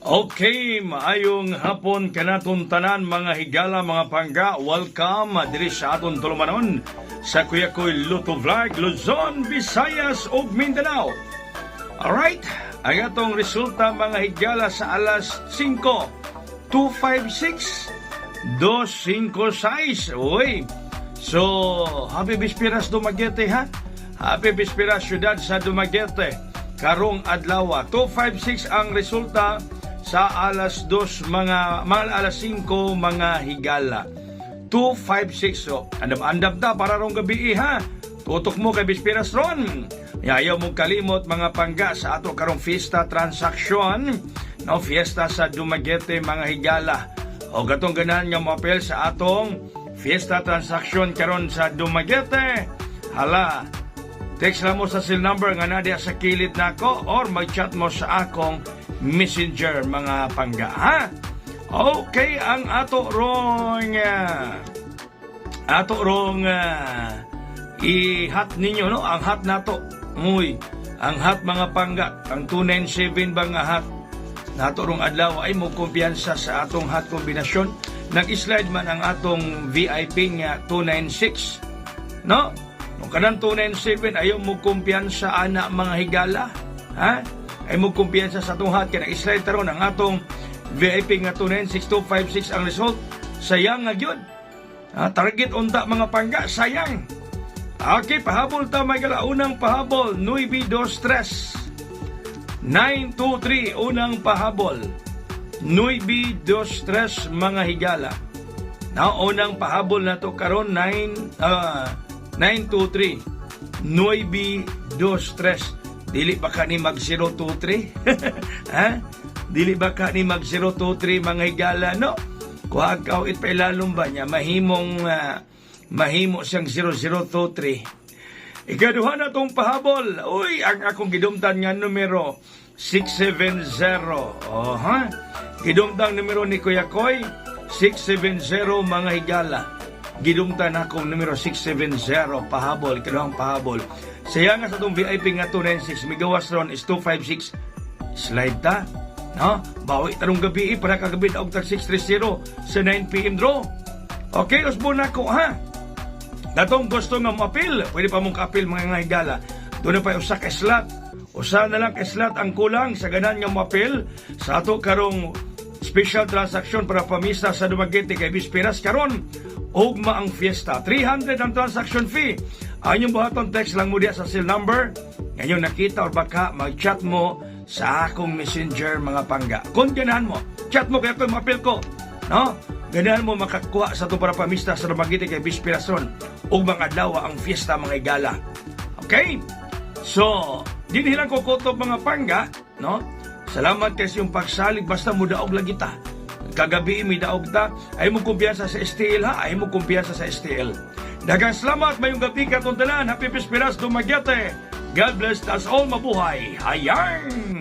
Okay, maayong hapon kanaton tanan mga higala, mga pangga. Welcome diri sa aton tulumanon sa Kuya Koy Luto Vlog, Luzon, Visayas ug Mindanao. Alright, ang atong resulta mga higala sa alas 5, 256, 256. Uy, so happy Bispiras Dumaguete ha. Happy Bispiras syudad sa Dumaguete. Karong adlaw 256 ang resulta sa alas 2 mga alas 5 mga higala. 256 so andam-andam ta para rong gabi ha. Tutok mo kay Bispiras ron. Ayaw mo kalimot mga pangga sa ato karong fiesta transaksyon, no, fiesta sa Dumaguete mga higala. O gatong ganahan nga moapel sa atong fiesta transaksyon karon sa Dumaguete. Hala, text lang mo sa cell number nga nadia sa kilid nako or mag-chat mo sa akong Messenger mga pangga ha. Okay, ang ato rong i-hat ninyo no, ang hat nato. Muy, ang hat mga pangga, ang 297 ba nga hat nato rong adlaw ay mo kumpiyansa sa atong hat kombinasyon. Nag-slide man ang atong VIP nga 296 no. Kung kanang 297 ayaw mo kumpiyansa ana mga higala ha, ay mo kumpiyansa sa atong hat kaya nag-slide taron ang atong VIP nga 296256 ang result. Sayang nga gyud. Target unta mga pangga, sayang. Okay, pahabol ta mga higala. Unang pahabol 923 923 unang pahabol 923 mga higala. Unang pahabol na to karon 923 923. Dili ba ka ni mag 023? Ha? Dili ba ka ni mag 023 mga higala no? Kuha ka it pa ilalong ba niya mahimo siyang 0023. Ikaduha na tong pahabol. Uy, ang akong gidumtan nga numero 670. Oh, ha? Gidumtan numero ni Kuya Koy 670 mga higala. Gidumtan akong numero 670 pahabol, ikaduhang pahabol. Saya nga sa itong VIP nga 296, migawas ron is 256. Slide ta, no? Bawi tarong gabi para kagabi na og tag 630 sa 9pm draw. Okay, usbo na ko ha. Datong gusto nga mo-appeal, pwede pa mong ka-appeal mga higala. Doon na pa usa ka slot. Usa na lang ka slot ang kulang sa ganan nga mo-appeal sa ato karong special transaction para pamisa sa Dumaguete kay Bispiras karon. Ugma ang fiesta. 300 ang transaction fee. Anyong buhaton text lang mo diya sa cell number. Ngayon nakita or baka mag-chat mo sa akong Messenger mga pangga. Kung ganahan mo, chat mo kaya ko mapil ko. No? Ganahan mo makakuha sa ito para pamista sa Dumaguete kay Bispirason. Ug mga adlaw ang fiesta mga igala. Okay? So, dinhilang ko kutob mga pangga. No? Salamat kasi yung pagsalig basta mo daog lagi ta. Kagabi mi daog ta. Ay mo kumpiyansa sa STL ha. Ay mo kumpiyansa sa STL. Daghang salamat mayong gabi katong tanan. Happy Bispiras Dumaguete. God bless us all, mabuhay. Hayang!